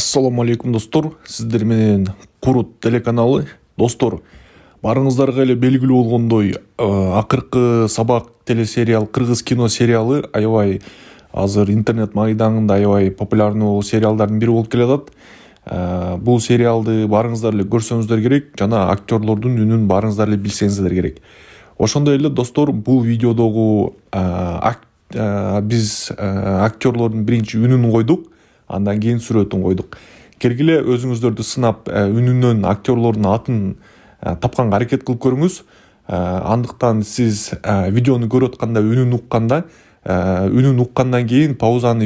Ассаламу алейкум достор, сиздер менен Курут телеканалы. Достор, барыңыздарга эле белгилүү болгондой, акыркы сабак телесериал, кыргыз кино сериалы аябай азыр интернет майдаңында аябай популярный сериалдардын бири болуп келатат. Бул сериалды барыңыздар эле көрсөңүздөр керек, жана актерлордун үнүн барыңыздар эле билсеңиздер керек. Ошондой эле достор, бул видеодогу биз актерлордун биринчи үнүн койдук. Андан кейін сүрөтүн койдук. Келгиле өзүңүздөрдү сынап, үнүнөн актерлордун атын тапканга аракет кылып көрүңүз. Андыктан сиз видеону көрүп атканда үнүн уккандан кийин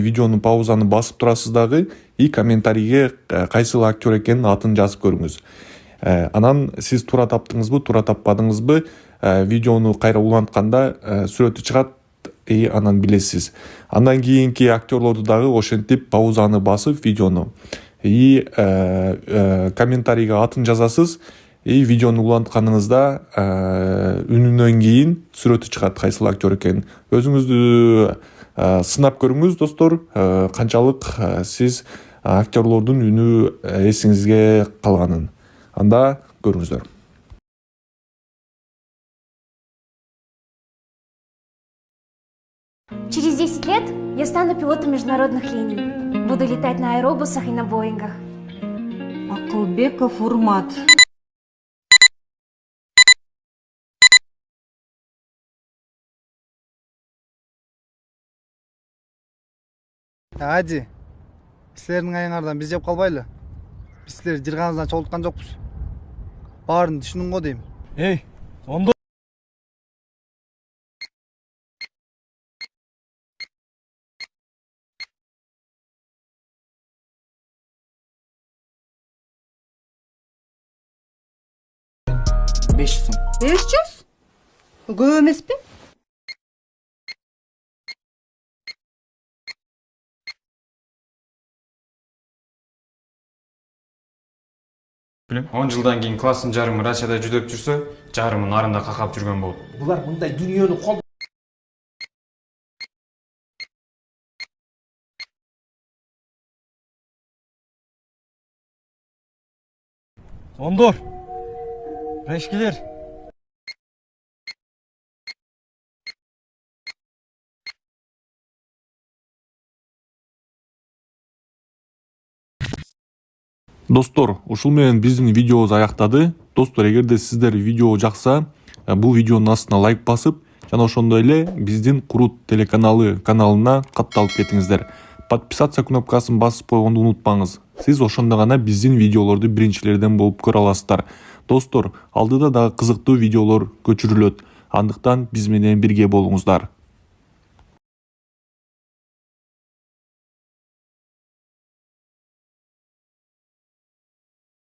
видеонун паузаны басып турасыз дагы и комментарийге кайсыл актер экенин атын жазып көрүңүз. Анан сиз туура таптыңызбы, туура таппадыңызбы, видеону кайра улантканда сүрөтү чыгат. Анан билесиз. Андан кийинки актерлорду дагы ошентип паузаны басып видеону комментарийге атын жазасыз. Видеону улантканыңызда үнүнөн кийин сүрөтү чыгат кайсыл актер экенин. Өзүңүздү сынап көрүңүз достор, канчалык сиз актерлордун үнү эсиңизге калганын. Анда көрүңүздөр. Через 10 лет я стану пилотом международных линий. Буду летать на аэробусах и на Боингах. Акылбеков Урмат. Ади, силердин айыңардан биз жеп калбайлы. Биз силерди жырганыңыздан чогулткан жокпуз. Баарын түшүнүң го дейм. Ондо Beş сом. 500? Көп эмеспи? билем 10 жылдан кийин класстын жарымы Рашада жүдөп жүрсө, жарымы нарында какап жүргөн болот. Булар мындай дүниөнү кол Ондор. Решкилер. Достор, ушул менен биздин видеобуз аяктады. Достор, эгерде сиздер видео жакса, бул видеонун астына лайк басып, жана ошондой эле биздин Курут телеканалы каналына катталып кетиңиздер. Подписаться кнопкасын басып койгонду унутпаңыз. Сиз ошондо гана биздин видеолорду биринчилерден болуп көрө аласыздар. Достор, алдыда дагы кызыктуу видеолор көчүрүлөт. Андыктан биз менен бирге болуңуздар.